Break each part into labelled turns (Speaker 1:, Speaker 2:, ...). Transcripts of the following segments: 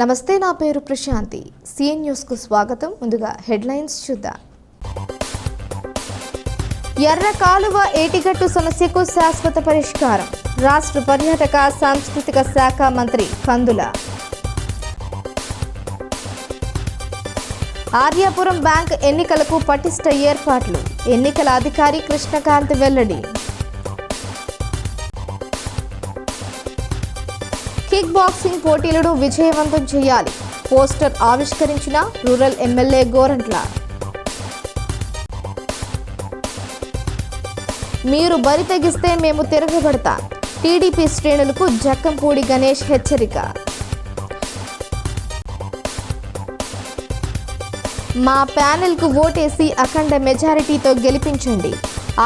Speaker 1: నమస్తే, నా పేరు ప్రశాంతి. సిఎన్ న్యూస్ కు స్వాగతం. ముందుగా హెడ్లైన్స్ చూద్దాం. ఎర్ర కాలువ ఏటిగట్టు సమస్యకు శాశ్వత పరిష్కారం. రాష్ట్ర పర్యాటక సాంస్కృతిక శాఖ మంత్రి కందుల. ఆర్యాపురం బ్యాంక్ ఎన్నికలకు పటిష్ట ఏర్పాట్లు. ఎన్నికల అధికారి కృష్ణకాంత్ వెల్లడి. కిక్ బాక్సింగ్ పోటీలను విజయవంతం చేయాలి. పోస్టర్ ఆవిష్కరించిన రూరల్ ఎమ్మెల్యే గోరంట్ల. మీరు బరి తెగిస్తే మేము తిరగబడతాం. టీడీపీ శ్రేణులకు జక్కంపూడి గణేష్ హెచ్చరిక. మా ప్యానెల్కు ఓటేసి అఖండ మెజారిటీతో గెలిపించండి.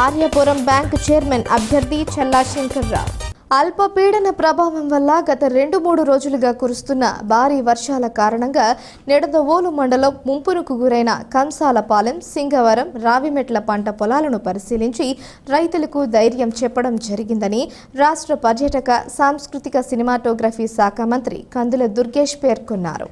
Speaker 1: ఆర్యాపురం బ్యాంకు చైర్మన్ అభ్యర్థి చల్లా శంకర్రావు. అల్పపీడన ప్రభావం వల్ల గత 2-3 రోజులుగా కురుస్తున్న భారీ వర్షాల కారణంగా నిడదవోలు మండలం ముంపునకు గురైన కంసాలపాలెం, సింగవరం, రావిమెట్ల పంట పొలాలను పరిశీలించి రైతులకు ధైర్యం చెప్పడం జరిగిందని రాష్ట్ర పర్యాటక సాంస్కృతిక సినిమాటోగ్రఫీ శాఖ మంత్రి కందుల దుర్గేష్ పేర్కొన్నారు.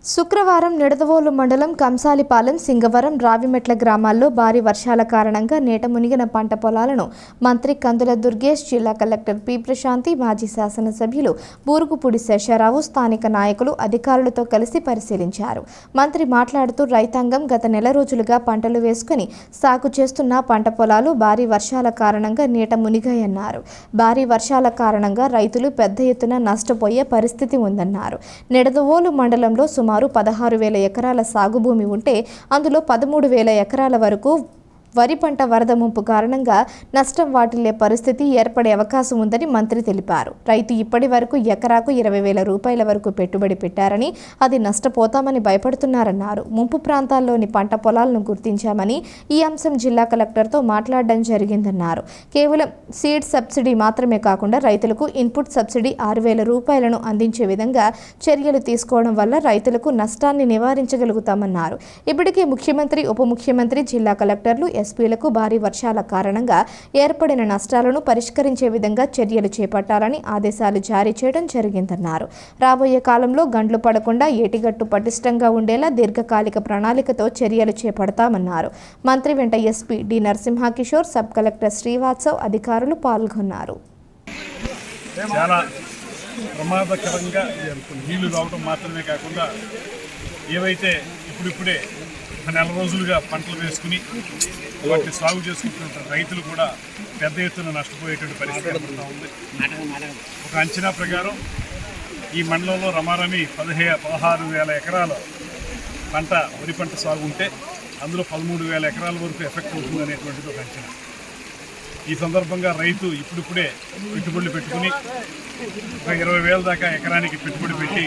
Speaker 1: శుక్రవారం నిడదవోలు మండలం కంసాలిపాలెం, సింగవరం, రావిమెట్ల గ్రామాల్లో భారీ వర్షాల కారణంగా నీట మునిగిన పంట పొలాలను మంత్రి కందుల దుర్గేష్, జిల్లా కలెక్టర్ పి ప్రశాంతి, మాజీ శాసనసభ్యులు బూరుగుపూడి శేషారావు, స్థానిక నాయకులు, అధికారులతో కలిసి పరిశీలించారు. మంత్రి మాట్లాడుతూ రైతాంగం గత నెల రోజులుగా పంటలు వేసుకుని సాగు చేస్తున్న పంట పొలాలు భారీ వర్షాల కారణంగా నీట మునిగాయన్నారు. భారీ వర్షాల కారణంగా రైతులు పెద్ద ఎత్తున నష్టపోయే పరిస్థితి ఉందన్నారు. నిడదవోలు మండలంలో సుమారు 16,000 ఎకరాల సాగు భూమి ఉంటే అందులో 13,000 ఎకరాల వరకు వరి పంట వరద ముంపు కారణంగా నష్టం వాటిల్లే పరిస్థితి ఏర్పడే అవకాశం ఉందని మంత్రి తెలిపారు. రైతు ఇప్పటి వరకు ఎకరాకు 20,000 రూపాయల వరకు పెట్టుబడి పెట్టారని, అది నష్టపోతామని భయపడుతున్నారన్నారు. ముంపు ప్రాంతాల్లోని పంట పొలాలను గుర్తించామని, ఈ అంశం జిల్లా కలెక్టర్తో మాట్లాడడం జరిగిందన్నారు. కేవలం సీడ్ సబ్సిడీ మాత్రమే కాకుండా రైతులకు ఇన్పుట్ సబ్సిడీ 6,000 రూపాయలను అందించే విధంగా చర్యలు తీసుకోవడం వల్ల రైతులకు నష్టాన్ని నివారించగలుగుతామన్నారు. ఇప్పటికే ముఖ్యమంత్రి, ఉప ముఖ్యమంత్రి, జిల్లా కలెక్టర్లు, ఎస్పీలకు భారీ వర్షాల కారణంగా ఏర్పడిన నష్టాలను పరిష్కరించే విధంగా చర్యలు చేపట్టాలని ఆదేశాలు జారీ చేయడం జరిగిందన్నారు. రాబోయే కాలంలో గండ్లు పడకుండా ఏటిగట్టు పటిష్టంగా ఉండేలా దీర్ఘకాలిక ప్రణాళికతో చర్యలు చేపడతామన్నారు. మంత్రి వెంట SP D Narasimhakishore, sub collector Srivatsav, అధికారులు పాల్గొన్నారు.
Speaker 2: చాలా ప్రమాదకరంగా నీళ్లు రావడం మాత్రమే కాకుండా ఏవైతే ఇప్పుడిప్పుడే నెల రోజులుగా పంటలు వేసుకుని వాటిని సాగు చేసుకుంటున్న రైతులు కూడా పెద్ద ఎత్తున నష్టపోయేటువంటి పరిస్థితి ఏర్పడుతూ ఉంది. ఒక అంచనా ప్రకారం ఈ మండలంలో రమారమి 16,000 ఎకరాల పంట వరి పంట సాగు ఉంటే అందులో 13,000 ఎకరాల వరకు ఎఫెక్ట్ అవుతుంది అనేటువంటిది ఒక అంచనా. ఈ సందర్భంగా రైతు ఇప్పుడిప్పుడే పెట్టుబడులు పెట్టుకుని ఒక 20,000 దాకా ఎకరానికి పెట్టుబడి పెట్టి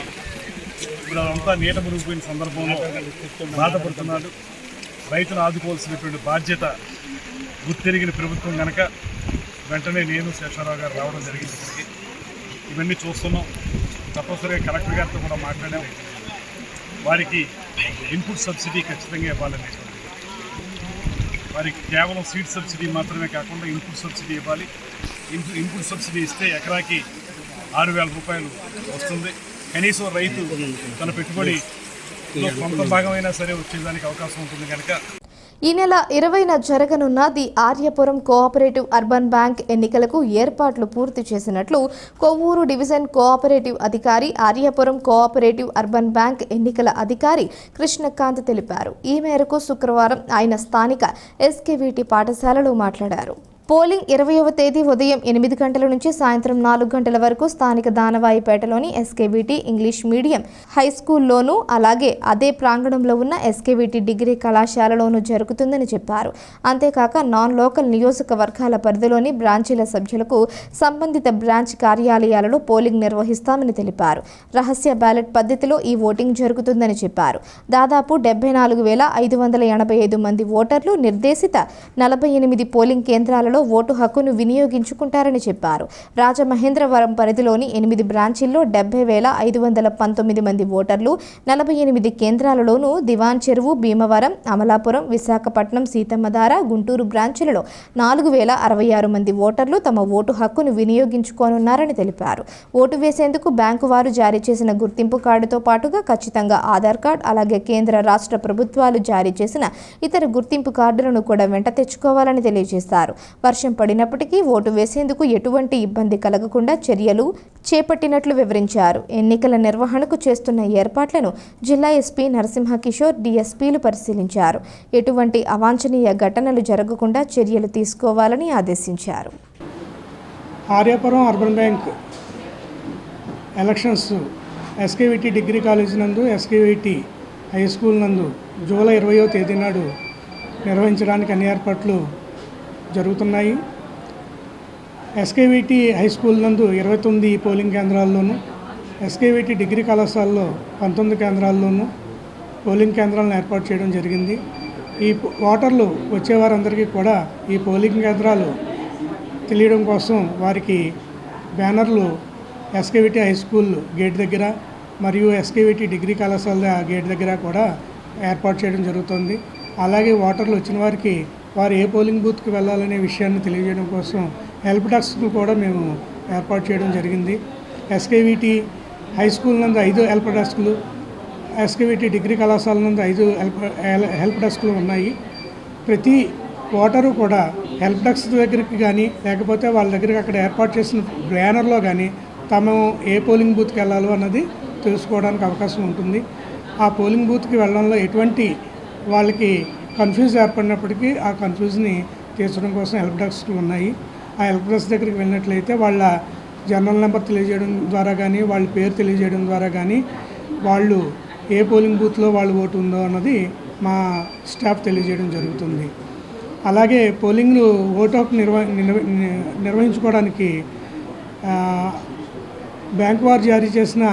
Speaker 2: ఇప్పుడు అదంతా నీట మునిగిపోయిన సందర్భంలో బాధపడుతున్నాడు. రైతును ఆదుకోవాల్సినటువంటి బాధ్యత గుర్తెరిగిన ప్రభుత్వం కనుక వెంటనే నేను శేషారావు గారు రావడం జరిగింది. ఇక్కడికి ఇవన్నీ చూస్తున్నాం. తప్పనిసరిగా కలెక్టర్ గారితో కూడా మాట్లాడాం. వారికి ఇన్పుట్ సబ్సిడీ ఖచ్చితంగా ఇవ్వాలని, వారికి కేవలం సీడ్ సబ్సిడీ మాత్రమే కాకుండా ఇన్పుట్ సబ్సిడీ ఇవ్వాలి. ఇన్పుట్ సబ్సిడీ ఇస్తే ఎకరాకి 6,000 రూపాయలు వస్తుంది. కనీసం రైతు తన పెట్టుబడిలో కొంత భాగమైనా సరే వచ్చేదానికి అవకాశం ఉంటుంది కనుక
Speaker 1: ఈ నెల 20న జరగనున్న the Aryapuram cooperative urban bank ఎన్నికలకు ఏర్పాట్లు పూర్తి చేసినట్లు కొవ్వూరు డివిజన్ కోఆపరేటివ్ అధికారి, ఆర్యాపురం కోఆపరేటివ్ అర్బన్ బ్యాంక్ ఎన్నికల అధికారి కృష్ణకాంత్ తెలిపారు. ఈ మేరకు శుక్రవారం ఆయన స్థానిక ఎస్కేవిటి పాఠశాలలో మాట్లాడారు. పోలింగ్ 20వ తేదీ ఉదయం 8 గంటల నుంచి సాయంత్రం 4 గంటల వరకు స్థానిక దానవాయిపేటలోని ఎస్కేవిటి ఇంగ్లీష్ మీడియం హై స్కూల్లోనూ, అలాగే అదే ప్రాంగణంలో ఉన్న ఎస్కేవిటి డిగ్రీ కళాశాలలోనూ జరుగుతుందని చెప్పారు. అంతేకాక నాన్ లోకల్ నియోజకవర్గాల పరిధిలోని బ్రాంచీల సభ్యులకు సంబంధిత బ్రాంచ్ కార్యాలయాలలో పోలింగ్ నిర్వహిస్తామని తెలిపారు. రహస్య బ్యాలెట్ పద్ధతిలో ఈ ఓటింగ్ జరుగుతుందని చెప్పారు. దాదాపు 74,585 మంది ఓటర్లు నిర్దేశిత 48 పోలింగ్ కేంద్రాలలో కేంద్రాల్లో ఓటు హక్కును వినియోగించుకుంటారని చెప్పారు. రాజమహేంద్రవరం పరిధిలోని 8 బ్రాంచీల్లో 70,519 మంది ఓటర్లు 48 కేంద్రాలలోనూ దివాన్ చెరువు, భీమవరం, అమలాపురం, విశాఖపట్నం, సీతమ్మధార, గుంటూరు బ్రాంచీలలో 4,066 మంది ఓటర్లు తమ ఓటు హక్కును వినియోగించుకోనున్నారని తెలిపారు. ఓటు వేసేందుకు బ్యాంకు వారు జారీ చేసిన గుర్తింపు కార్డుతో పాటుగా ఖచ్చితంగా ఆధార్ కార్డు, అలాగే కేంద్ర, రాష్ట్ర ప్రభుత్వాలు జారీ చేసిన ఇతర గుర్తింపు కార్డులను కూడా వెంట తెచ్చుకోవాలని తెలియజేశారు. వర్షం పడినప్పటికీ ఓటు వేసేందుకు ఎటువంటి ఇబ్బంది కలగకుండా చర్యలు చేపట్టినట్లు వివరించారు. ఎన్నికల నిర్వహణకు చేస్తున్న ఏర్పాట్లను జిల్లా ఎస్పీ నరసింహకిషోర్, డీఎస్పీలు పరిశీలించారు. ఎటువంటి అవాంఛనీయ ఘటనలు జరగకుండా చర్యలు తీసుకోవాలని ఆదేశించారు.
Speaker 3: Aryapuram urban bank elections SKVT degree college నందు, ఎస్కేవిటి హై స్కూల్ నందు జూలై 20వ తేదీ నాడు నిర్వహించడానికి అన్ని ఏర్పాట్లు జరుగుతున్నాయి. ఎస్కేవిటి హై స్కూల్ నందు 29 పోలింగ్ కేంద్రాల్లోనూ, ఎస్కేవిటి డిగ్రీ కళాశాలలో 19 కేంద్రాల్లోనూ పోలింగ్ కేంద్రాలను ఏర్పాటు చేయడం జరిగింది. ఈ ఓటర్లు వచ్చేవారందరికీ కూడా ఈ పోలింగ్ కేంద్రాలు తెలియడం కోసం వారికి బ్యానర్లు ఎస్కేవిటి హై స్కూల్ గేట్ దగ్గర మరియు ఎస్కేవిటి డిగ్రీ కళాశాల గేట్ దగ్గర కూడా ఏర్పాటు చేయడం జరుగుతుంది. అలాగే ఓటర్లు వచ్చిన వారికి వారు ఏ పోలింగ్ బూత్కి వెళ్ళాలనే విషయాన్ని తెలియజేయడం కోసం హెల్ప్ డెస్క్ను కూడా మేము ఏర్పాటు చేయడం జరిగింది. ఎస్కేవిటి హై స్కూల్ నందు 5 హెల్ప్ డెస్క్లు, ఎస్కేవిటి డిగ్రీ కళాశాల నందు 5 హెల్ప్ డెస్క్లు ఉన్నాయి. ప్రతి ఓటరు కూడా హెల్ప్ డెస్క్ దగ్గరికి కానీ లేకపోతే వాళ్ళ దగ్గరికి అక్కడ ఏర్పాటు చేసిన బ్యానర్లో కానీ తాము ఏ పోలింగ్ బూత్కి వెళ్ళాలో అన్నది తెలుసుకోవడానికి అవకాశం ఉంటుంది. ఆ పోలింగ్ బూత్కి వెళ్ళడంలో ఎటువంటి వాళ్ళకి కన్ఫ్యూజ్ ఏర్పడినప్పటికీ ఆ కన్ఫ్యూజ్ని తీర్చడం కోసం హెల్ప్ డెస్క్లు ఉన్నాయి. ఆ హెల్ప్ డెస్క్ దగ్గరికి వెళ్ళినట్లయితే వాళ్ళ జనరల్ నెంబర్ తెలియజేయడం ద్వారా కానీ, వాళ్ళ పేరు తెలియజేయడం ద్వారా కానీ వాళ్ళు ఏ పోలింగ్ బూత్లో వాళ్ళు ఓటు ఉందో అన్నది మా స్టాఫ్ తెలియజేయడం జరుగుతుంది. అలాగే పోలింగ్ ఓటు హక్కు నిర్వహించుకోవడానికి బ్యాంకు వారు జారీ చేసిన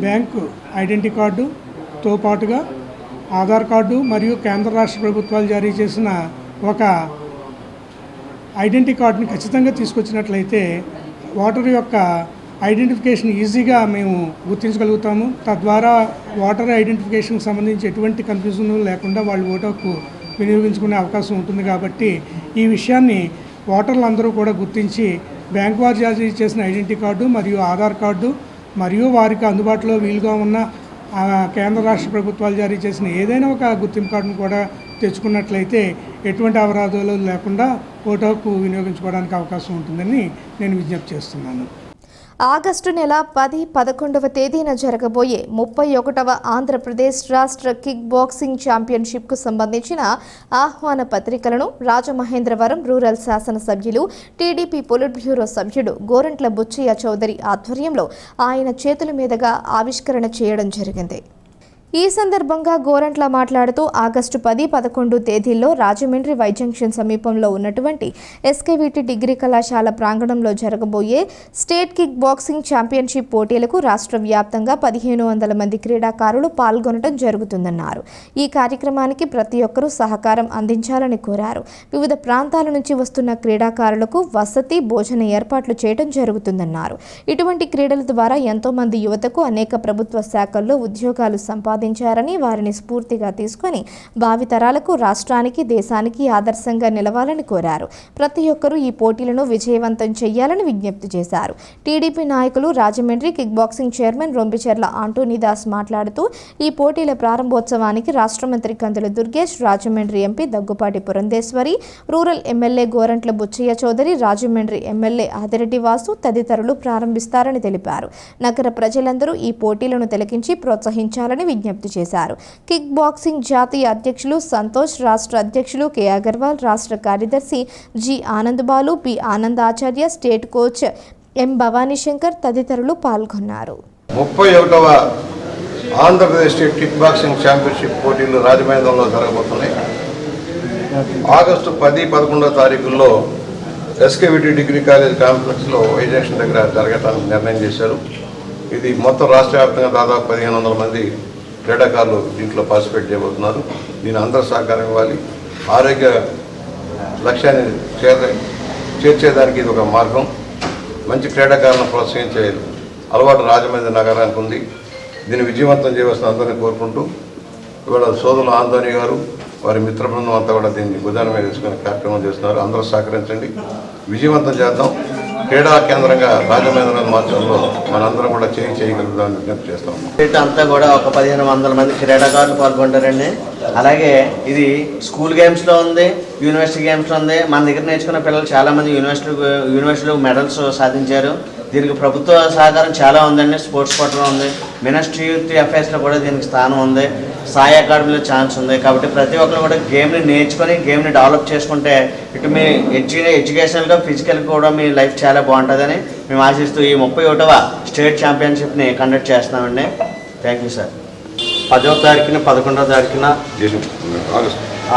Speaker 3: బ్యాంకు ఐడెంటిటీ కార్డుతో పాటుగా ఆధార్ కార్డు మరియు కేంద్ర, రాష్ట్ర ప్రభుత్వాలు జారీ చేసిన ఒక ఐడెంటిటీ కార్డుని ఖచ్చితంగా తీసుకొచ్చినట్లయితే ఓటర్ యొక్క ఐడెంటిఫికేషన్ ఈజీగా మేము గుర్తించగలుగుతాము. తద్వారా ఓటర్ ఐడెంటిఫికేషన్కి సంబంధించి ఎటువంటి కన్ఫ్యూజన్ లేకుండా వాళ్ళు ఓటు హక్కు వినియోగించుకునే అవకాశం ఉంటుంది. కాబట్టి ఈ విషయాన్ని ఓటర్లందరూ కూడా గుర్తించి బ్యాంకు వారు జారీ చేసిన ఐడెంటిటీ కార్డు మరియు ఆధార్ కార్డు మరియు వారికి అందుబాటులో వీలుగా ఉన్న కేంద్ర, రాష్ట్ర ప్రభుత్వాలు జారీ చేసిన ఏదైనా ఒక గుర్తింపు కార్డును కూడా తెచ్చుకున్నట్లయితే ఎటువంటి అవరోధాలు లేకుండా ఓటు హక్కు వినియోగించుకోవడానికి అవకాశం ఉంటుందని నేను విజ్ఞప్తి చేస్తున్నాను.
Speaker 1: ఆగస్టు నెల 10, 11వ తేదీన జరగబోయే 31వ ఆంధ్రప్రదేశ్ రాష్ట్ర కిక్ బాక్సింగ్ ఛాంపియన్షిప్కు సంబంధించిన ఆహ్వాన పత్రికలను రాజమహేంద్రవరం రూరల్ శాసనసభ్యులు, టీడీపీ పొలిట్ బ్యూరో సభ్యుడు గోరంట్ల బుచ్చయ్య చౌదరి ఆధ్వర్యంలో ఆయన చేతుల మీదుగా ఆవిష్కరణ చేయడం జరిగింది. ఈ సందర్భంగా గోరంట్ల మాట్లాడుతూ ఆగస్టు 10, 11 తేదీల్లో రాజమండ్రి వై జంక్షన్ సమీపంలో ఉన్నటువంటి ఎస్కేవిటి డిగ్రీ కళాశాల ప్రాంగణంలో జరగబోయే స్టేట్ కిక్ బాక్సింగ్ ఛాంపియన్షిప్ పోటీలకు రాష్ట్ర వ్యాప్తంగా 1,500 మంది క్రీడాకారులు పాల్గొనడం జరుగుతుందన్నారు. ఈ కార్యక్రమానికి ప్రతి ఒక్కరూ సహకారం అందించాలని కోరారు. వివిధ ప్రాంతాల నుంచి వస్తున్న క్రీడాకారులకు వసతి, భోజన ఏర్పాట్లు చేయడం జరుగుతుందన్నారు. ఇటువంటి క్రీడల ద్వారా ఎంతో మంది యువతకు అనేక ప్రభుత్వ శాఖల్లో ఉద్యోగాలు సంపాదించారని, వారిని స్ఫూర్తిగా తీసుకొని భావితరాలకు, రాష్ట్రానికి, దేశానికి ఆదర్శంగా నిలవాలని కోరారు. ప్రతి ఒక్కరూ ఈ పోటీలను విజయవంతం చేయాలని విజ్ఞప్తి చేశారు. టీడీపీ నాయకులు, Rajahmundry kick boxing chairman Rompicherla Antonydas మాట్లాడుతూ ఈ పోటీల ప్రారంభోత్సవానికి రాష్ట్ర మంత్రి Kandula Durgesh, Rajahmundry MP Daggubati Purandeswari, rural MLA Gorantla Butchaiah Chowdary, Rajahmundry MLA Adireddy Vasu తదితరులు ప్రారంభిస్తారని తెలిపారు. నగర ప్రజలందరూ ఈ పోటీలను తిలకించి ప్రోత్సహించాలని విజ్ఞప్తి చేశారు. కిక్ బాక్సింగ్ జాతీయ అధ్యక్షులు సంతోష్, రాష్ట్ర అధ్యక్షులు కె అగర్వాల్, రాష్ట్ర కార్యదర్శి G Anand Balu, P Anand Acharya, state coach M Bhavani Shankar తదితరులు పాల్గొన్నారు.
Speaker 4: 31వ Andhra Pradesh state kick boxing championship పోటీలు రాజమహేంద్రంలో జరగబోతున్నాయి. ఆగస్టు 10, 11 తారీఖుల్లో ఎస్కేవిటి డిగ్రీ కాలేజ్ కాంప్లెక్స్లో వై జంక్షన్ దగ్గర జరగటానికి నిర్ణయం చేశారు. ఇది మొత్తం రాష్ట్ర వ్యాప్తంగా దాదాపు 1,500 మంది క్రీడాకారులు దీంట్లో పార్టిసిపేట్ చేయబోతున్నారు. దీని అందరూ సహకారం ఇవ్వాలి. ఆరోగ్య లక్ష్యాన్ని చేర్చేదానికి ఇది ఒక మార్గం. మంచి క్రీడాకారులను ప్రోత్సహించే అలవాటు రాజమండ్రి నగరానికి ఉంది. దీన్ని విజయవంతం చేయవలసిన అందరినీ కోరుకుంటూ ఇవాళ సోదరులు ఆందోని గారు వారి మిత్ర బృందం అంతా కూడా దీన్ని భుజాన మీద తీసుకునే కార్యక్రమం చేస్తున్నారు. అందరూ సహకరించండి, విజయవంతం చేద్దాం. క్రీడా కేంద్రంగా రాజమహేంద్రనాథ్ మార్చడంలో మనందరం కూడా చేయగలుగుతామని విజ్ఞప్తి చేస్తాం.
Speaker 5: అంతా కూడా ఒక 1500 మంది క్రీడాకారులు పాల్గొంటారండి. అలాగే ఇది స్కూల్ గేమ్స్లో ఉంది, యూనివర్సిటీ గేమ్స్లో ఉంది. మన దగ్గర నేర్చుకున్న పిల్లలు చాలామంది యూనివర్సిటీలో మెడల్స్ సాధించారు. దీనికి ప్రభుత్వ సహకారం చాలా ఉందండి. స్పోర్ట్స్ కోటాలో ఉంది, మినిస్ట్రీ యూత్ అఫైర్స్లో కూడా దీనికి స్థానం ఉంది, సాయి అకాడమీలో ఛాన్స్ ఉంది. కాబట్టి ప్రతి ఒక్కరు కూడా గేమ్ని నేర్చుకొని గేమ్ని డెవలప్ చేసుకుంటే ఇటు మీ ఎడ్యుకేషనల్గా ఫిజికల్గా కూడా మీ లైఫ్ చాలా బాగుంటుందని మేము ఆశిస్తూ ఈ 31వ స్టేట్ ఛాంపియన్షిప్ని కండక్ట్ చేస్తున్నామండి. Thank you sir. 10వ తారీఖున 11వ తారీఖున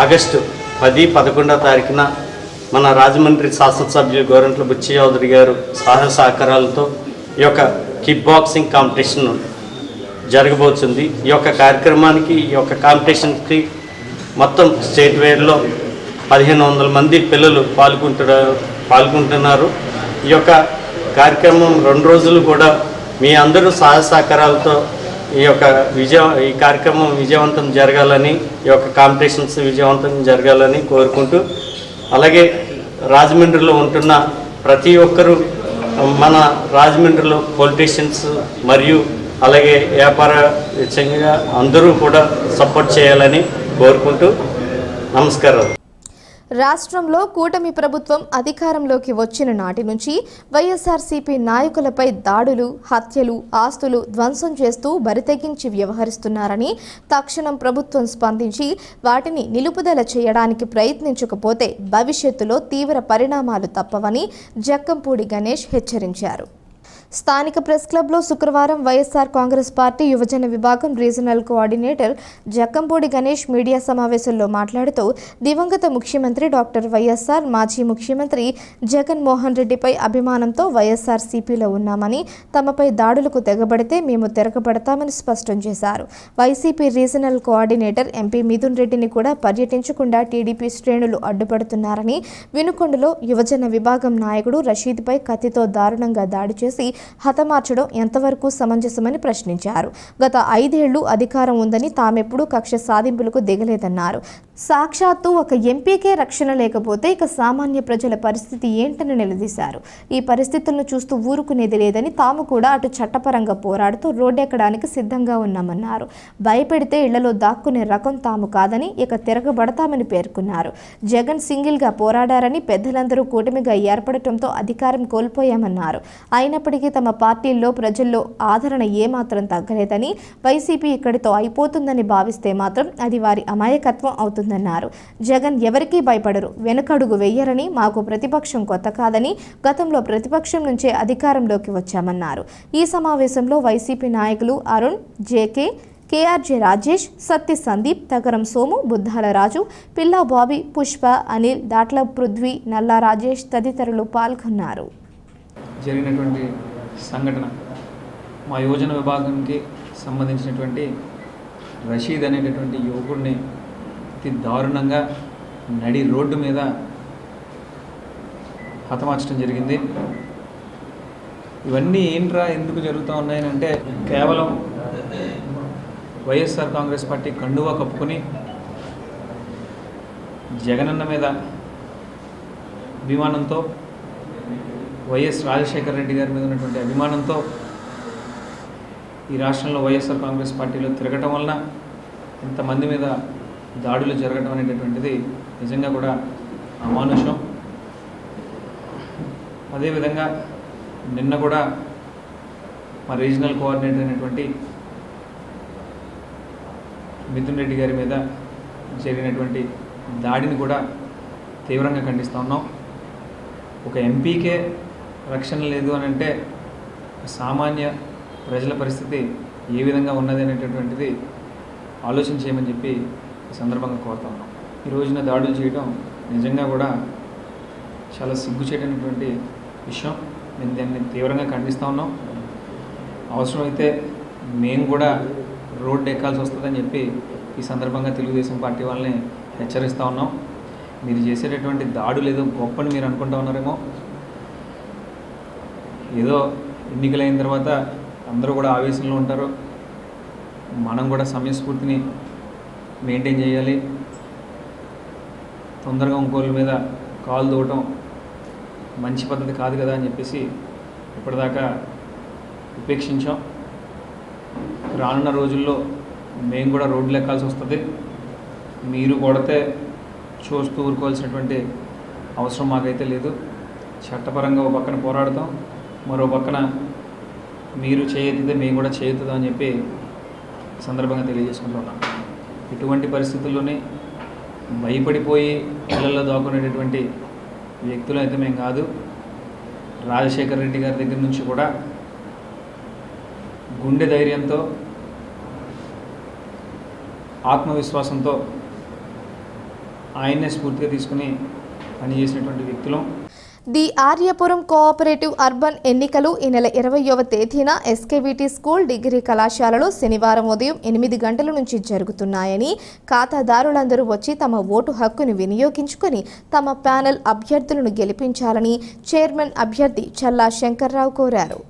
Speaker 5: ఆగస్టు 10, 11వ తారీఖున మన రాజమండ్రి శాసనసభ్యులు గోరంట్ల బుచ్చి చౌదరి గారు సహాయ సహకారాలతో ఈ యొక్క కిక్ బాక్సింగ్ కాంపిటీషన్ జరగబోతుంది. ఈ యొక్క కార్యక్రమానికి, ఈ యొక్క కాంపిటీషన్కి మొత్తం స్టేట్ వైడ్లో 1500 మంది పిల్లలు పాల్గొంటున్నారు. ఈ యొక్క కార్యక్రమం 2 రోజులు కూడా మీ అందరూ సహాయ సహకారాలతో ఈ కార్యక్రమం విజయవంతం జరగాలని, ఈ యొక్క కాంపిటీషన్స్ విజయవంతం జరగాలని కోరుకుంటూ, అలాగే రాజమండ్రిలో ఉంటున్న ప్రతి ఒక్కరూ మన రాజమండ్రిలో పొలిటీషియన్స్ మరియు అలాగే వ్యాపార విషయంగా అందరూ కూడా సపోర్ట్ చేయాలని కోరుకుంటూ నమస్కారం.
Speaker 1: రాష్ట్రంలో కూటమి ప్రభుత్వం అధికారంలోకి వచ్చిన నాటి నుంచి వైఎస్ఆర్సీపీ నాయకులపై దాడులు, హత్యలు, ఆస్తులు ధ్వంసం చేస్తూ బరితెగించి వ్యవహరిస్తున్నారని, తక్షణం ప్రభుత్వం స్పందించి వాటిని నిలుపుదల చేయడానికి ప్రయత్నించకపోతే భవిష్యత్తులో తీవ్ర పరిణామాలు తప్పవని జక్కంపూడి గణేష్ హెచ్చరించారు. స్థానిక ప్రెస్ క్లబ్లో శుక్రవారం వైఎస్ఆర్ కాంగ్రెస్ పార్టీ యువజన విభాగం regional coordinator Jakkampudi Ganesh media సమావేశంలో మాట్లాడుతూ, దివంగత ముఖ్యమంత్రి డాక్టర్ వైఎస్ఆర్, మాజీ ముఖ్యమంత్రి జగన్మోహన్ రెడ్డిపై అభిమానంతో వైఎస్ఆర్సీపీలో ఉన్నామని, తమపై దాడులకు తెగబడితే మేము తిరగబడతామని స్పష్టం చేశారు. YCP regional coordinator MP Mithun రెడ్డిని కూడా పర్యటించకుండా టీడీపీ శ్రేణులు అడ్డుపడుతున్నారని, వినుకొండలో యువజన విభాగం నాయకుడు రషీద్పై కత్తితో దారుణంగా దాడి చేసి హతమార్చడం ఎంతవరకు సమంజసమని ప్రశ్నించారు. గత 5 ఏళ్లు అధికారం ఉందని తామెప్పుడు కక్ష సాధింపులకు దిగలేదన్నారు. సాక్షాత్తు ఒక ఎంపీకే రక్షణ లేకపోతే ఇక సామాన్య ప్రజల పరిస్థితి ఏంటని నిలదీశారు. ఈ పరిస్థితులను చూస్తూ ఊరుకునేది లేదని, తాము కూడా అటు చట్టపరంగా పోరాడుతూ రోడ్డెక్కడానికి సిద్ధంగా ఉన్నామన్నారు. భయపెడితే ఇళ్లలో దాక్కునే రకం తాము కాదని, ఇక తిరగబడతామని పేర్కొన్నారు. జగన్ సింగిల్గా పోరాడారని, పెద్దలందరూ కూటమిగా ఏర్పడటంతో అధికారం కోల్పోయామన్నారు. అయినప్పటికీ తమ పార్టీల్లో ప్రజల్లో ఆదరణ ఏమాత్రం తగ్గలేదని, వైసీపీ ఇక్కడితో అయిపోతుందని భావిస్తే మాత్రం అది వారి అమాయకత్వం అవుతుందన్నారు. జగన్ ఎవరికీ భయపడరు, వెనుకడుగు వెయ్యరని, మాకు ప్రతిపక్షం కొత్త కాదని, గతంలో ప్రతిపక్షం నుంచే అధికారంలోకి వచ్చామన్నారు. ఈ సమావేశంలో వైసీపీ నాయకులు అరుణ్, జేకే, కేఆర్జే రాజేష్, సత్తి సందీప్, తగరం సోము, బుద్ధాల రాజు, పిల్లా బాబీ, పుష్ప, అనిల్, దాట్ల పృథ్వీ, నల్లా రాజేష్ తదితరులు పాల్గొన్నారు.
Speaker 6: జరిగినటువంటి సంఘటన మా యువజన విభాగానికి సంబంధించినటువంటి రషీద్ అనేటటువంటి యువకుడిని అతి దారుణంగా నడి రోడ్డు మీద హతమార్చడం జరిగింది. ఇవన్నీ ఏంట్రా ఎందుకు జరుగుతూ ఉన్నాయని అంటే, కేవలం వైఎస్ఆర్ కాంగ్రెస్ పార్టీ కండువా కప్పుకొని జగనన్న మీద అభిమానంతో, వైఎస్ రాజశేఖర రెడ్డి గారి మీద ఉన్నటువంటి అభిమానంతో ఈ రాష్ట్రంలో వైఎస్ఆర్ కాంగ్రెస్ పార్టీలో తిరగటం వలన ఇంతమంది మీద దాడులు జరగడం అనేటటువంటిది నిజంగా కూడా అమానుషం. అదేవిధంగా నిన్న కూడా మా రీజనల్ కోఆర్డినేటర్ అయినటువంటి మిథున్ రెడ్డి గారి మీద జరిగినటువంటి దాడిని కూడా తీవ్రంగా ఖండిస్తూ ఉన్నాం. ఒక ఎంపీకే రక్షణ లేదు అని అంటే సామాన్య ప్రజల పరిస్థితి ఏ విధంగా ఉన్నది అనేటటువంటిది ఆలోచన చేయమని చెప్పి ఈ సందర్భంగా కోరుతా ఉన్నాం. ఈ రోజున దాడులు చేయడం నిజంగా కూడా చాలా సిగ్గుచేటటువంటి విషయం. మేము దాన్ని తీవ్రంగా ఖండిస్తూ ఉన్నాం. అవసరమైతే మేము కూడా రోడ్డు ఎక్కాల్సి వస్తుందని చెప్పి ఈ సందర్భంగా తెలుగుదేశం పార్టీ వాళ్ళని హెచ్చరిస్తూ ఉన్నాం. మీరు చేసేటటువంటి దాడులు ఏదో గొప్పని మీరు అనుకుంటా ఉన్నారేమో. ఏదో ఎన్నికలైన తర్వాత అందరూ కూడా ఆవేశంలో ఉంటారు, మనం కూడా సమయస్ఫూర్తిని మెయింటైన్ చేయాలి, తొందరగా ఇంకోళ్ళ మీద కాలు దూవటం మంచి పద్ధతి కాదు కదా అని చెప్పేసి ఇప్పటిదాకా ఉపేక్షించాం. రానున్న రోజుల్లో మేము కూడా రోడ్లు ఎక్కాల్సి వస్తుంది. మీరు కొడితే చూస్తూ ఊరుకోవాల్సినటువంటి అవసరం మాకైతే లేదు. చట్టపరంగా ఒక పక్కన పోరాడతాం, మరో పక్కన మీరు చేయెత్తితే మేము కూడా చేయెత్తుదాం అని చెప్పి సందర్భంగా తెలియజేసుకుంటూ ఉన్నాం. ఇటువంటి పరిస్థితుల్లోనే భయపడిపోయి ఇళ్లలో దాక్కునేటటువంటి వ్యక్తులు అయితే మేము కాదు. రాజశేఖర్ రెడ్డి గారి దగ్గర నుంచి కూడా గుండె ధైర్యంతో, ఆత్మవిశ్వాసంతో ఆయన్నే స్ఫూర్తిగా తీసుకుని పనిచేసినటువంటి వ్యక్తులం.
Speaker 1: ది ఆర్యపురం కోఆపరేటివ్ అర్బన్ ఎన్నికలు ఈ నెల 20వ తేదీన ఎస్కేవిటి స్కూల్ డిగ్రీ కళాశాలలో శనివారం ఉదయం 8 గంటల నుంచి జరుగుతున్నాయని, ఖాతాదారులందరూ వచ్చి తమ ఓటు హక్కును వినియోగించుకొని తమ ప్యానెల్ అభ్యర్థులను గెలిపించాలని చైర్మన్ అభ్యర్థి చల్లా శంకర్రావు కోరారు.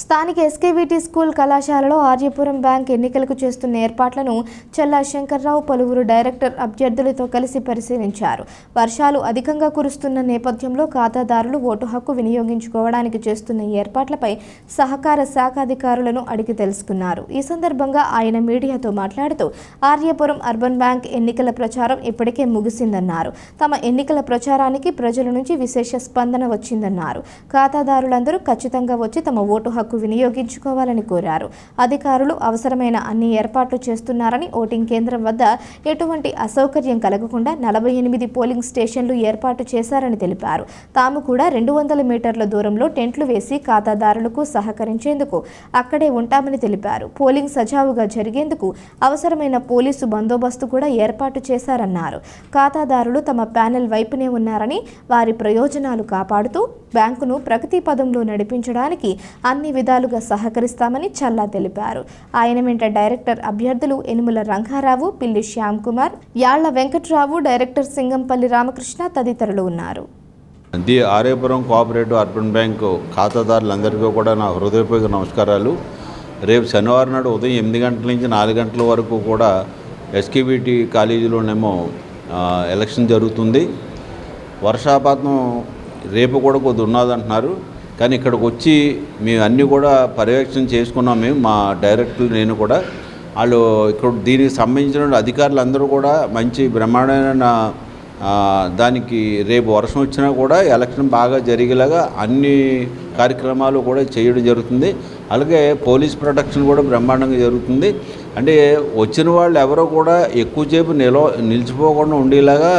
Speaker 1: స్థానిక ఎస్కేవిటి స్కూల్ కళాశాలలో ఆర్యపురం బ్యాంక్ ఎన్నికలకు చేస్తున్న ఏర్పాట్లను చల్లా శంకర్రావు పలువురు డైరెక్టర్ అభ్యర్థులతో కలిసి పరిశీలించారు. వర్షాలు అధికంగా కురుస్తున్న నేపథ్యంలో ఖాతాదారులు ఓటు హక్కు వినియోగించుకోవడానికి చేస్తున్న ఏర్పాట్లపై సహకార శాఖ అధికారులను అడిగి తెలుసుకున్నారు. ఈ సందర్భంగా ఆయన మీడియాతో మాట్లాడుతూ ఆర్యపురం అర్బన్ బ్యాంక్ ఎన్నికల ప్రచారం ఇప్పటికే ముగిసిందన్నారు. తమ ఎన్నికల ప్రచారానికి ప్రజల నుంచి విశేష స్పందన వచ్చిందన్నారు. ఖాతాదారులందరూ ఖచ్చితంగా వచ్చి తమ ఓటు హక్కు వినియోగించుకోవాలని కోరారు. అధికారులు అవసరమైన అన్ని ఏర్పాట్లు చేస్తున్నారని, ఓటింగ్ కేంద్రం వద్ద ఎటువంటి అసౌకర్యం కలగకుండా 48 పోలింగ్ స్టేషన్లు ఏర్పాటు చేశారని తెలిపారు. తాము కూడా 200 మీటర్ల దూరంలో టెంట్లు వేసి ఖాతాదారులకు సహకరించేందుకు అక్కడే ఉంటామని తెలిపారు. పోలింగ్ సజావుగా జరిగేందుకు అవసరమైన పోలీసు బందోబస్తు కూడా ఏర్పాటు చేశారన్నారు. ఖాతాదారులు తమ ప్యానెల్ వైపునే ఉన్నారని, వారి ప్రయోజనాలు కాపాడుతూ బ్యాంకును ప్రగతి పదంలో నడిపించడానికి అన్ని విధాలుగా సహకరిస్తామని చల్లా తెలిపారు. ఆయన వెంట డైరెక్టర్ అభ్యర్థులు ఎనుముల రంగారావు, పిల్లి శ్యామ్ కుమార్, యాళ్ల వెంకట్రావు, డైరెక్టర్ సింగంపల్లి రామకృష్ణ తదితరులు ఉన్నారు.
Speaker 7: The Aryapuram cooperative urban bank ఖాతాదారులందరికీ కూడా నా హృదయపూర్వక నమస్కారాలు. రేపు శనివారం నాడు ఉదయం 8 గంటల నుంచి 4 గంటల వరకు కూడా ఎస్కేవిటి కాలేజీలోనేమో ఎలక్షన్ జరుగుతుంది. వర్షాపాతం రేపు కూడా కొద్ది ఉన్నదంటున్నారు, కానీ ఇక్కడికి వచ్చి మేము అన్నీ కూడా పర్యవేక్షణ చేసుకున్నాం. మేము మా డైరెక్టర్లు నేను కూడా వాళ్ళు ఇక్కడ దీనికి సంబంధించిన అధికారులు అందరూ కూడా మంచి బ్రహ్మాండమైన దానికి రేపు వర్షం వచ్చినా కూడా ఎలక్షన్ బాగా జరిగేలాగా అన్ని కార్యక్రమాలు కూడా చేయడం జరుగుతుంది. అలాగే పోలీస్ ప్రొటెక్షన్ కూడా బ్రహ్మాండంగా జరుగుతుంది. అంటే వచ్చిన వాళ్ళు ఎవరో కూడా ఎక్కువసేపు నిలిచిపోకుండా ఉండేలాగా,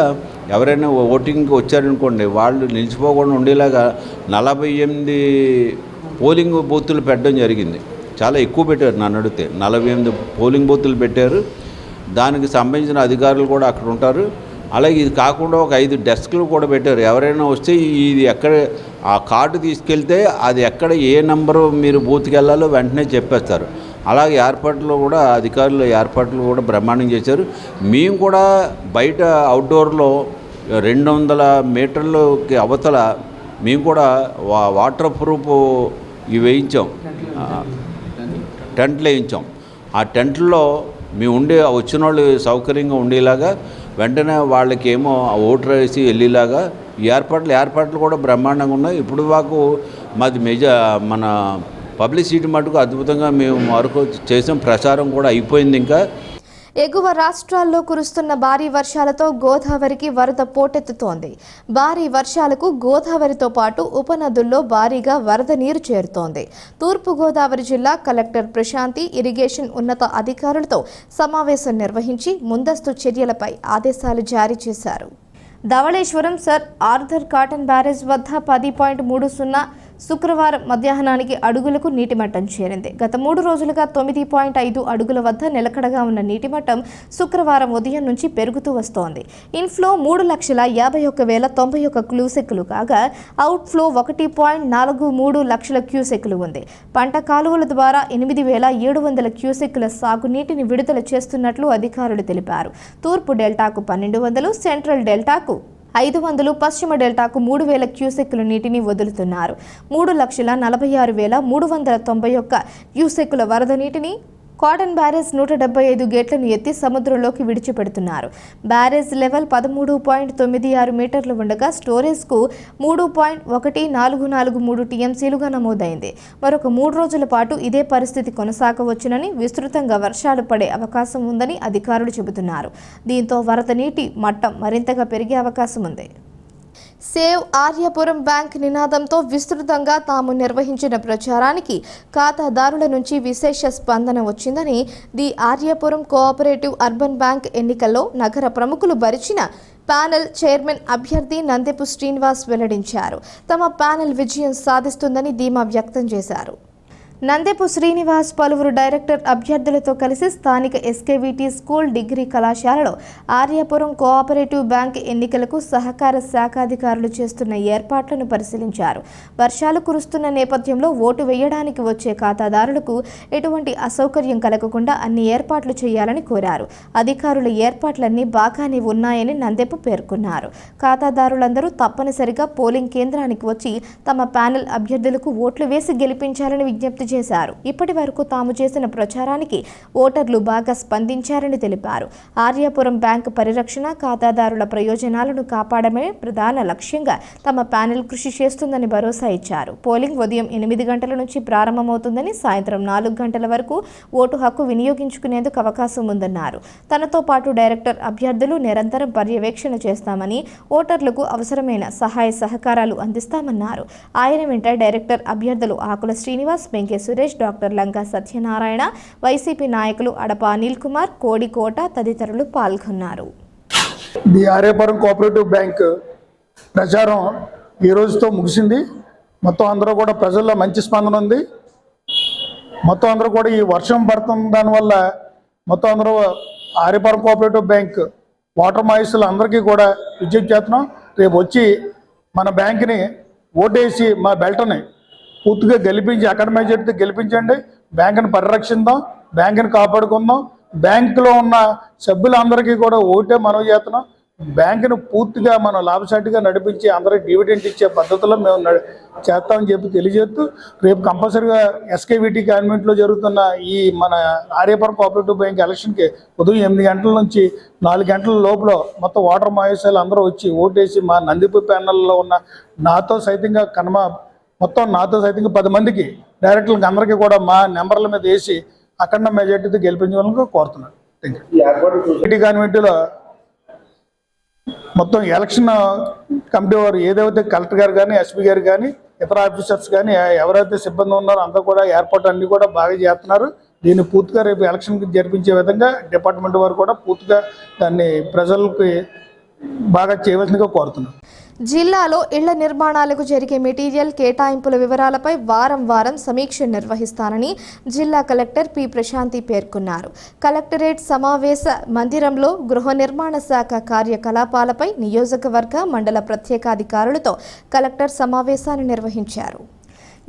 Speaker 7: ఎవరైనా ఓటింగ్కి వచ్చారనుకోండి వాళ్ళు నిలిచిపోకుండా ఉండేలాగా 48 పోలింగ్ బూతులు పెట్టడం జరిగింది. చాలా ఎక్కువ పెట్టారు, నన్ను అడిగితే 48 పోలింగ్ బూతులు పెట్టారు. దానికి సంబంధించిన అధికారులు కూడా అక్కడ ఉంటారు. అలాగే ఇది కాకుండా ఒక 5 డెస్క్లు కూడా పెట్టారు. ఎవరైనా వస్తే ఇది ఎక్కడ ఆ కార్డు తీసుకెళ్తే అది ఎక్కడ ఏ నెంబరు మీరు బూత్కి వెళ్ళాలో వెంటనే చెప్పేస్తారు. అలాగే ఏర్పాట్లు కూడా అధికారులు ఏర్పాట్లు కూడా బ్రహ్మాండం చేశారు. మేము కూడా బయట అవుట్డోర్లో 200 మీటర్లకి అవతల మేము కూడా వాటర్ ప్రూఫ్ ఇవి వేయించాం, టెంట్లు వేయించాం. ఆ టెంట్లో మేము వచ్చిన వాళ్ళు సౌకర్యంగా ఉండేలాగా వెంటనే వాళ్ళకేమో ఓటర్ వేసి వెళ్ళేలాగా ఏర్పాట్లు కూడా బ్రహ్మాండంగా ఉన్నాయి. ఇప్పుడు మాకు మాది మన పబ్లిసిటీ మటుకు అద్భుతంగా మేము వరకు చేసాం. ప్రచారం కూడా అయిపోయింది. ఇంకా
Speaker 1: ఎగువ రాష్ట్రాల్లో కురుస్తున్న భారీ వర్షాలతో గోదావరికి వరద పోటెత్తుతోంది. భారీ వర్షాలకు గోదావరితో పాటు ఉపనదుల్లో భారీగా వరద నీరు చేరుతోంది. తూర్పుగోదావరి జిల్లా కలెక్టర్ ప్రశాంతి ఇరిగేషన్ ఉన్నత అధికారులతో సమావేశం నిర్వహించి ముందస్తు చర్యలపై ఆదేశాలు జారీ చేశారు. Dhavaleswaram sir Arthur Cotton barrage వద్ద 10.30 శుక్రవారం మధ్యాహ్నానికి అడుగులకు నీటిమట్టం చేరింది. గత 3 రోజులుగా 9.5 అడుగుల వద్ద నిలకడగా ఉన్న నీటిమట్టం శుక్రవారం ఉదయం నుంచి పెరుగుతూ వస్తోంది. ఇన్ఫ్లో 3,51,091 క్యూసెక్కులు కాగా అవుట్ఫ్లో 1.43 లక్షల క్యూసెక్కులు ఉంది. పంట కాలువల ద్వారా 8,700 క్యూసెక్కుల సాగునీటిని విడుదల చేస్తున్నట్లు అధికారులు తెలిపారు. తూర్పు డెల్టాకు 1,200, సెంట్రల్ డెల్టాకు 500 పశ్చిమ డెల్టాకు 3,000 క్యూసెక్కుల నీటిని వదులుతున్నారు. 3,40,391 క్యూసెక్కుల వరద నీటిని కాటన్ బ్యారేజ్ 175 గేట్లను ఎత్తి సముద్రంలోకి విడిచిపెడుతున్నారు. బ్యారేజ్ లెవెల్ 13.96 మీటర్లు ఉండగా స్టోరేజ్కు 3.1443 టీఎంసీలుగా నమోదైంది. మరొక 3 రోజుల పాటు ఇదే పరిస్థితి కొనసాగవచ్చునని, విస్తృతంగా వర్షాలు పడే అవకాశం ఉందని అధికారులు చెబుతున్నారు. దీంతో వరద నీటి మట్టం మరింతగా పెరిగే అవకాశం ఉంది. సేవ్ ఆర్యపురం బ్యాంక్ నినాదంతో విస్తృతంగా తాము నిర్వహించిన ప్రచారానికి ఖాతాదారుల నుంచి విశేష స్పందన వచ్చిందని the Aryapuram cooperative urban bank ఎన్నికల్లో నగర ప్రముఖులు భరిచిన ప్యానెల్ చైర్మన్ అభ్యర్థి నందెపు శ్రీనివాస్ వెల్లడించారు. తమ ప్యానెల్ విజయం సాధిస్తుందని ధీమా వ్యక్తం చేశారు. నందెపు శ్రీనివాస్ పలువురు డైరెక్టర్ అభ్యర్థులతో కలిసి స్థానిక ఎస్కేవిటి స్కూల్ డిగ్రీ కళాశాలలో ఆర్యపురం కోఆపరేటివ్ బ్యాంక్ ఎన్నికలకు సహకార శాఖాధికారులు చేస్తున్న ఏర్పాట్లను పరిశీలించారు. వర్షాలు కురుస్తున్న నేపథ్యంలో ఓటు వేయడానికి వచ్చే ఖాతాదారులకు ఎటువంటి అసౌకర్యం కలగకుండా అన్ని ఏర్పాట్లు చేయాలని కోరారు. అధికారుల ఏర్పాట్లన్నీ బాగానే ఉన్నాయని నందెపు పేర్కొన్నారు. ఖాతాదారులందరూ తప్పనిసరిగా పోలింగ్ కేంద్రానికి వచ్చి తమ ప్యానెల్ అభ్యర్థులకు ఓట్లు వేసి గెలిపించాలని విజ్ఞప్తి చేశారు. ఇప్పటి వరకు తాము చేసిన ప్రచారానికి ఓటర్లు బాగా స్పందించారని తెలిపారు. ఆర్యపురం బ్యాంకు పరిరక్షణ, ఖాతాదారుల ప్రయోజనాలను కాపాడమే ప్రధాన లక్ష్యంగా తమ ప్యానెల్ కృషి చేస్తుందని భరోసా ఇచ్చారు. పోలింగ్ ఉదయం 8 గంటల నుంచి ప్రారంభమవుతుందని, సాయంత్రం 4 గంటల వరకు ఓటు హక్కు వినియోగించుకునేందుకు అవకాశం ఉందన్నారు. తనతో పాటు డైరెక్టర్ అభ్యర్థులు నిరంతరం పర్యవేక్షణ చేస్తామని, ఓటర్లకు అవసరమైన సహాయ సహకారాలు అందిస్తామన్నారు. ఆయన వెంట డైరెక్టర్ అభ్యర్థులు ఆకుల శ్రీనివాస్, వెంకయ్య సురేష్, డాక్టర్ లంగా సత్యనారాయణ, వైసీపీ నాయకులు అడప అనిల్ కుమార్, కోడికోట తదితరులు పాల్గొన్నారు.
Speaker 8: ది ఆర్యపురం కోఆపరేటివ్ బ్యాంక్ ప్రచారం ఈ రోజుతో ముగిసింది. మొత్తం అందరూ కూడా ప్రజల్లో మంచి స్పందన ఉంది. మొత్తం అందరూ కూడా ఈ వర్షం పడుతున్న దానివల్ల మొత్తం అందరూ ఆర్యపురం కోఆపరేటివ్ బ్యాంక్ వాటర్ మాయిస్టులు అందరికీ కూడా విజ్ఞప్తి చేస్తున్నాం. రేపు వచ్చి మన బ్యాంక్ని ఓటేసి మా బెల్ట్ని పూర్తిగా గెలిపించి అక్కడ మెజారిటీతో గెలిపించండి. బ్యాంకుని పరిరక్షిద్దాం, బ్యాంకుని కాపాడుకుందాం. బ్యాంకులో ఉన్న సభ్యులందరికీ కూడా ఓటే మనవి చేస్తున్నాం. బ్యాంకుని పూర్తిగా మనం లాభసాటిగా నడిపించి అందరికి డివిడెంట్ ఇచ్చే పద్ధతిలో మేము చేస్తామని చెప్పి తెలియజేస్తూ, రేపు కంపల్సరీగా ఎస్కేవిటి కాన్వెంట్లో జరుగుతున్న ఈ మన ఆర్యపురం కోఆపరేటివ్ బ్యాంక్ ఎలక్షన్కి ఉదయం 8 గంటల నుంచి 4 గంటల లోపల మొత్తం వాటర్ మాయిస్టులు అందరూ వచ్చి ఓటేసి మా నందిపు ప్యానెల్లో ఉన్న నాతో సైతంగా మొత్తం 10 మందికి డైరెక్టర్లకు అందరికీ కూడా మా నెంబర్ల మీద వేసి అఖండ మెజార్టీతో గెలిపించాలని కోరుతున్నాను. Thank you. కాన్వెంట్లో మొత్తం ఎలక్షన్ కమిటీ వారు ఏదైతే కలెక్టర్ గారు కానీ, ఎస్పీ గారు కానీ, ఇతర ఆఫీసర్స్ కానీ ఎవరైతే సిబ్బంది ఉన్నారో అంతా కూడా ఏర్పాటు అన్నీ కూడా బాగా చేస్తున్నారు. దీన్ని పూర్తిగా రేపు ఎలక్షన్కి జరిపించే విధంగా డిపార్ట్మెంట్ వారు కూడా పూర్తిగా దాన్ని ప్రజలకి బాగా చేయవలసిందిగా కోరుతున్నాను.
Speaker 1: జిల్లాలో ఇళ్ల నిర్మాణాలకు జరిగే మెటీరియల్ కేటాయింపుల వివరాలపై వారం సమీక్ష నిర్వహిస్తానని జిల్లా కలెక్టర్ పి ప్రశాంతి పేర్కొన్నారు. కలెక్టరేట్ సమావేశ మందిరంలో గృహ నిర్మాణ శాఖ కార్యకలాపాలపై నియోజకవర్గ, మండల ప్రత్యేకాధికారులతో కలెక్టర్ సమావేశాన్ని నిర్వహించారు.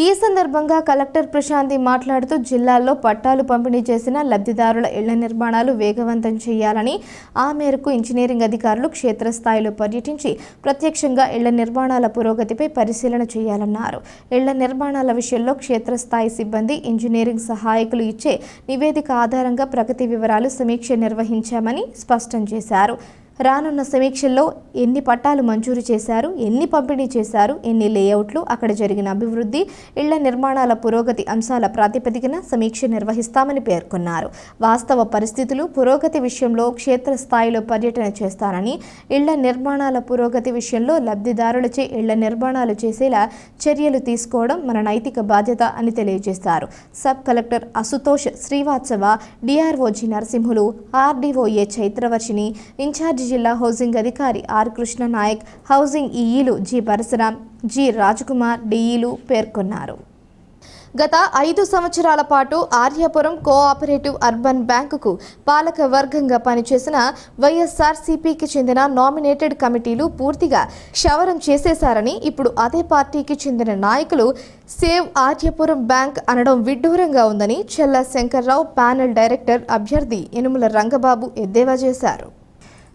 Speaker 1: ఈ సందర్భంగా కలెక్టర్ ప్రశాంతి మాట్లాడుతూ జిల్లాల్లో పట్టాలు పంపిణీ చేసిన లబ్ధిదారుల ఇళ్ల నిర్మాణాలు వేగవంతం చేయాలని, ఆ మేరకు ఇంజనీరింగ్ అధికారులు క్షేత్రస్థాయిలో పర్యటించి ప్రత్యక్షంగా ఇళ్ల నిర్మాణాల పురోగతిపై పరిశీలన చేయాలన్నారు. ఇళ్ల నిర్మాణాల విషయంలో క్షేత్రస్థాయి సిబ్బంది, ఇంజనీరింగ్ సహాయకులు ఇచ్చే నివేదిక ఆధారంగా ప్రగతి వివరాలు సమీక్ష నిర్వహించామని స్పష్టం చేశారు. రానున్న సమీక్షల్లో ఎన్ని పట్టాలు మంజూరు చేశారు, ఎన్ని పంపిణీ చేశారు, ఎన్ని లేఅవుట్లు, అక్కడ జరిగిన అభివృద్ధి, ఇళ్ల నిర్మాణాల పురోగతి అంశాల ప్రాతిపదికన సమీక్ష నిర్వహిస్తామని పేర్కొన్నారు. వాస్తవ పరిస్థితులు, పురోగతి విషయంలో క్షేత్రస్థాయిలో పర్యటన చేస్తారని, ఇళ్ల నిర్మాణాల పురోగతి విషయంలో లబ్ధిదారులచే ఇళ్ల నిర్మాణాలు చేసేలా చర్యలు తీసుకోవడం మన నైతిక బాధ్యత అని తెలియజేశారు. Sub collector Ashutosh Srivastava, DRO G Narasimhulu, RDO Chaitravarshini, incharge జిల్లా హౌసింగ్ అధికారి ఆర్ కృష్ణ నాయక్, హౌసింగ్ ఈఈలు జి పరశురాం, జి రాజ్కుమార్, డిఈలు పేర్కొన్నారు. గత 5 సంవత్సరాల పాటు ఆర్యపురం కోఆపరేటివ్ అర్బన్ బ్యాంకుకు పాలక వర్గంగా పనిచేసిన వైఎస్ఆర్సీపీకి చెందిన నామినేటెడ్ కమిటీలు పూర్తిగా క్షవరం చేసేశారని, ఇప్పుడు అదే పార్టీకి చెందిన నాయకులు సేవ్ ఆర్యపురం బ్యాంక్ అనడం విడ్డూరంగా ఉందని చెల్ల శంకర్రావు, ప్యానెల్ డైరెక్టర్ అభ్యర్థి యనుమల రంగబాబు ఎద్దేవా చేశారు.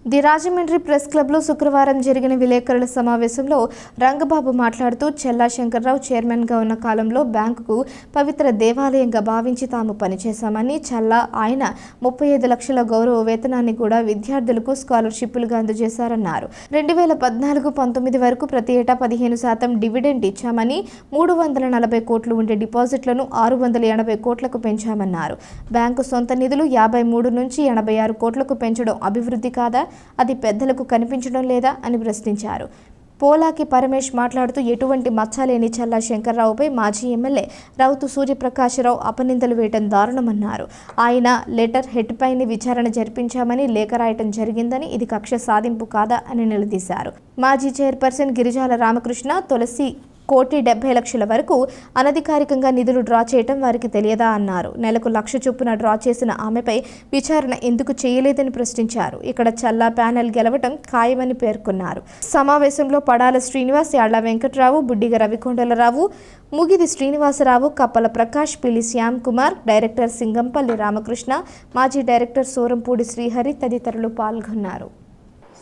Speaker 1: ది రాజమండ్రి ప్రెస్ క్లబ్లో శుక్రవారం జరిగిన విలేకరుల సమావేశంలో రంగబాబు మాట్లాడుతూ చెల్లా శంకర్రావు చైర్మన్గా ఉన్న కాలంలో బ్యాంకుకు పవిత్ర దేవాలయంగా భావించి తాము పనిచేశామని, చెల్లా ఆయన 35 లక్షల గౌరవ వేతనాన్ని కూడా విద్యార్థులకు స్కాలర్షిప్లుగా అందజేశారన్నారు. 2014-19 వరకు ప్రతి ఏటా 15% డివిడెండ్ ఇచ్చామని, 340 కోట్లు ఉండే డిపాజిట్లను 680 కోట్లకు పెంచామన్నారు. బ్యాంకు సొంత నిధులు 53 నుంచి 86 కోట్లకు పెంచడం అభివృద్ధి కాదా? అది పెద్దలకు కనిపించడం లేదా అని ప్రశ్నించారు. పోలాకి పరమేష్ మాట్లాడుతూ ఎటువంటి మచ్చలేని చెల్లా శంకర్రావుపై మాజీ ఎమ్మెల్యే రౌతు సూర్యప్రకాశరావు అపనిందలు వేయడం దారుణమన్నారు. ఆయన లెటర్ హెడ్పైని విచారణ జరిపించామని లేఖ రాయటం జరిగిందని, ఇది కక్ష సాధింపు కాదా అని నిలదీశారు. మాజీ చైర్పర్సన్ గిరిజాల రామకృష్ణ తులసి 1,70,00,000 వరకు అనధికారికంగా నిధులు డ్రా చేయటం వారికి తెలియదా అన్నారు. నెలకు 1,00,000 చొప్పున డ్రా చేసిన ఆమెపై విచారణ ఎందుకు చేయలేదని ప్రశ్నించారు. ఇక్కడ చల్లా ప్యానెల్ గెలవటం ఖాయమని పేర్కొన్నారు. సమావేశంలో పడాల శ్రీనివాస్, యాళ్ల వెంకట్రావు, బుడ్డిగ రవికొండలరావు, ముగిది శ్రీనివాసరావు, కప్పల ప్రకాష్, పిల్లి శ్యామ్ కుమార్, డైరెక్టర్ సింగంపల్లి రామకృష్ణ, మాజీ డైరెక్టర్ సూరంపూడి శ్రీహరి తదితరులు పాల్గొన్నారు.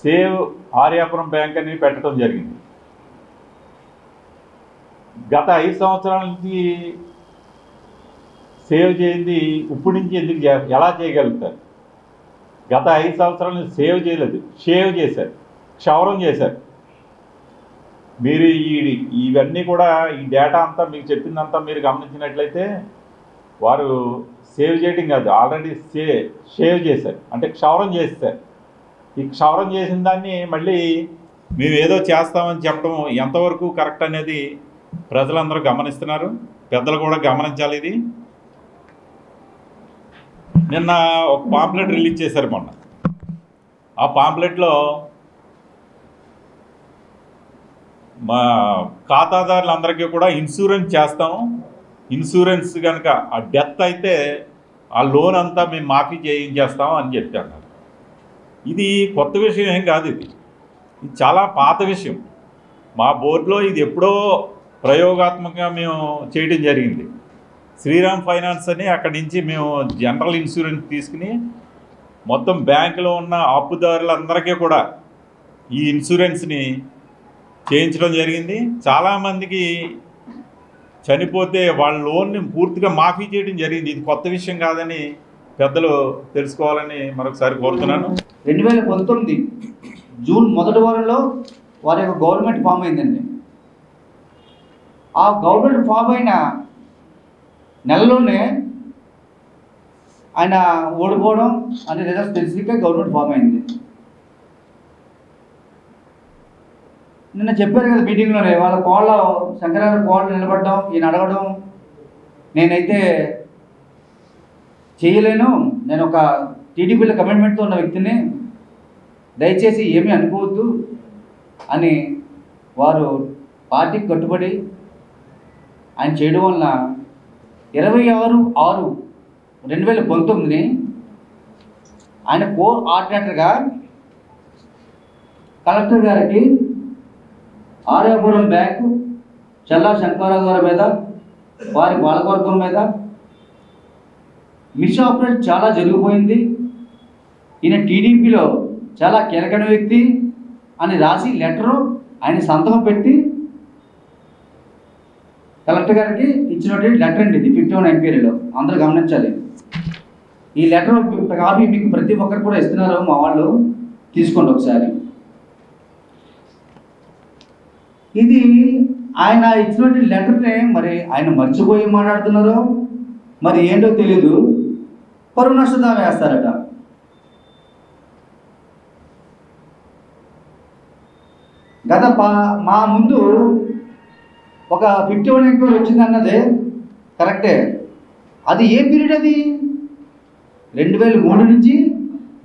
Speaker 9: సేవ్ ఆర్యాపురం బ్యాంక్ అని పెట్టడం జరిగింది. గత 5 సంవత్సరాల నుంచి సేవ్ చేయింది ఇప్పుడు నుంచి ఎందుకు ఎలా చేయగలుగుతారు? గత 5 సంవత్సరాల నుంచి సేవ్ చేయలేదు, షేవ్ చేశారు, క్షౌరం చేశారు. మీరు ఇవన్నీ కూడా ఈ డేటా అంతా మీకు చెప్పిందంతా మీరు గమనించినట్లయితే వారు సేవ్ చేయడం కాదు, ఆల్రెడీ షేవ్ చేశారు, అంటే క్షౌరం చేస్తారు. ఈ క్షౌరం చేసిన దాన్ని మళ్ళీ మేము ఏదో చేస్తామని చెప్పడం ఎంతవరకు కరెక్ట్ అనేది ప్రజలందరూ గమనిస్తున్నారు, పెద్దలు కూడా గమనించాలి. ఇది నిన్న ఒక పాంప్లెట్ రిలీజ్ చేశారు మొన్న. ఆ పాంప్లెట్లో మా ఖాతాదారులందరికీ కూడా ఇన్సూరెన్స్ చేస్తాము, ఇన్సూరెన్స్ కనుక ఆ డెత్ అయితే ఆ లోన్ అంతా మేము మాఫీ చేయించేస్తాం అని చెప్పారు. ఇది కొత్త విషయం ఏం కాదు, ఇది చాలా పాత విషయం. మా బోర్డులో ఇది ఎప్పుడో ప్రయోగాత్మకంగా మేము చేయడం జరిగింది. శ్రీరామ్ ఫైనాన్స్ అని అక్కడి నుంచి మేము జనరల్ ఇన్సూరెన్స్ తీసుకుని మొత్తం బ్యాంకులో ఉన్న అప్పుదారులందరికీ కూడా ఈ ఇన్సూరెన్స్ని చేయించడం జరిగింది. చాలామందికి చనిపోతే వాళ్ళ లోన్ని పూర్తిగా మాఫీ చేయడం జరిగింది. ఇది కొత్త విషయం కాదని పెద్దలు తెలుసుకోవాలని మరొకసారి కోరుతున్నాను.
Speaker 10: 2019 జూన్ మొదటి వారంలో వారి యొక్క గవర్నమెంట్ ఫామ్ అయిందండి. ఆ గవర్నమెంట్ ఫామ్ అయిన నెలలోనే ఆయన ఓడిపోవడం అనే రిజల్ట్స్ తెలిసిక గవర్నమెంట్ ఫామ్ అయింది. నిన్న చెప్పారు కదా మీటింగ్లోనే, వాళ్ళ కోళ్ళ శంకరాచార్య కోళ్ళు నిలబడడం, ఈయన అడగడం, నేనైతే చేయలేను, నేను ఒక టీడీపీలో కమిట్మెంట్తో ఉన్న వ్యక్తిని, దయచేసి ఏమీ అనుకోవద్దు అని వారు పార్టీకి కట్టుబడి ఆయన చేయడం వల్ల 26/6/2019 ఆయన కోర్ ఆర్డినేటర్గా కలెక్టర్ గారికి ఆర్యాపురం బ్యాంకు చెల్లా శంకరరావు గారి మీద, వారి పాలకవర్గం మీద మిస్ఆపరేట్ చాలా జరిగిపోయింది, ఈయన టీడీపీలో చాలా కీలకమైన వ్యక్తి అని రాసి లెటరు ఆయన సంతకం పెట్టి కలెక్టర్ గారికి ఇచ్చినటువంటి లెటర్ అండి ఇది. 51 ఎంక్వైరీలో అందరూ గమనించాలి. ఈ లెటర్ కాపీ మీకు ప్రతి ఒక్కరు కూడా ఇస్తున్నారు, మా వాళ్ళు తీసుకోండి ఒకసారి. ఇది ఆయన ఇచ్చినటువంటి లెటర్ని మరి ఆయన మర్చిపోయి మాట్లాడుతున్నారో మరి ఏంటో తెలీదు, పరువు నష్టదానం వేస్తారట. గత మా ముందు ఒక 51 ఎంక్వైరీ వచ్చింది అన్నదే కరెక్టే. అది ఏ పీరియడ్? అది 2003 నుంచి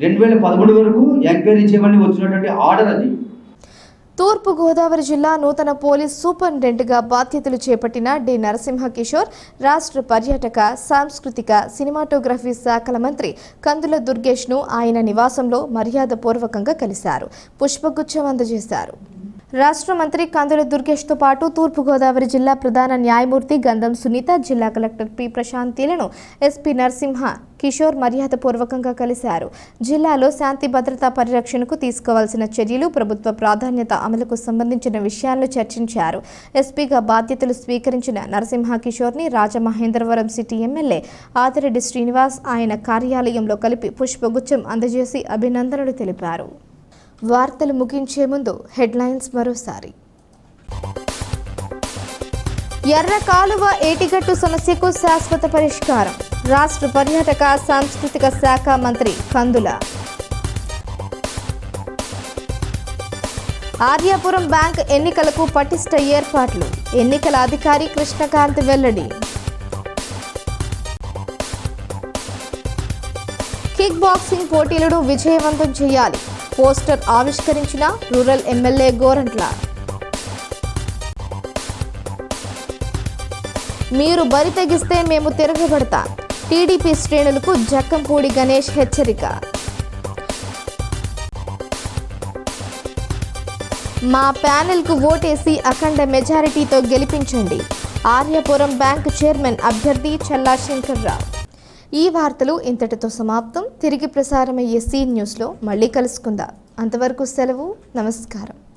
Speaker 10: 2013 వరకు ఎంక్వైరీ చేయమని వచ్చినటువంటి ఆర్డర్ అది.
Speaker 1: తూర్పు గోదావరి జిల్లా నూతన పోలీస్ సూపరింటెండెంట్గా బాధ్యతలు చేపట్టిన డి నరసింహ కిషోర్ రాష్ట్ర పర్యాటక, సాంస్కృతిక, సినిమాటోగ్రఫీ శాఖల మంత్రి కందుల దుర్గేష్ను ఆయన నివాసంలో మర్యాదపూర్వకంగా కలిశారు, పుష్పగుచ్చం అందజేశారు. రాష్ట్ర మంత్రి కందుల దుర్గేష్తో పాటు తూర్పుగోదావరి జిల్లా ప్రధాన న్యాయమూర్తి గంధం సునీత, జిల్లా కలెక్టర్ పి ప్రశాంతిలను ఎస్పీ నరసింహ కిషోర్ మర్యాదపూర్వకంగా కలిశారు. జిల్లాలో శాంతి భద్రతా పరిరక్షణకు తీసుకోవాల్సిన చర్యలు, ప్రభుత్వ ప్రాధాన్యత అమలుకు సంబంధించిన విషయాలను చర్చించారు. ఎస్పీగా బాధ్యతలు స్వీకరించిన నరసింహ కిషోర్ని రాజమహేంద్రవరం సిటీ ఎమ్మెల్యే ఆదిరెడ్డి శ్రీనివాస్ ఆయన కార్యాలయంలో కలిపి పుష్పగుచ్చం అందజేసి అభినందనలు తెలిపారు. వార్తలు ముగించే ముందు హెడ్లైన్స్ మరోసారి. ఎర్ర కాలువ ఏటిగట్టు సమస్యకు శాశ్వత పరిష్కారం రాష్ట్ర పర్యాటక సాంస్కృతిక శాఖ మంత్రి కందుల. ఆర్యాపురం బ్యాంక్ ఎన్నికలకు పటిష్ట ఏర్పాట్లు ఎన్నికల అధికారి కృష్ణకాంత్ వెల్లడి. కిక్ బాక్సింగ్ పోటీలను విజయవంతం చేయాలి పోస్టర్ ఆవిష్కరించిన రూరల్ ఎమ్మెల్యే గోరంట్ల. మీరు బరి తెగిస్తే మేము తిరగబడతాం టీడీపీ శ్రేణులకు జక్కంపూడి గణేష్ హెచ్చరిక. మా ప్యానెల్కు ఓటేసి అఖండ మెజారిటీతో గెలిపించండి ఆర్యాపురం బ్యాంక్ చైర్మన్ అభ్యర్థి చల్లా శంకర్రావు. ఈ వార్తలు ఇంతటితో సమాప్తం. తిరిగి ప్రసారమయ్యే సీ న్యూస్లో మళ్ళీ కలుసుకుందాం. అంతవరకు సెలవు. నమస్కారం.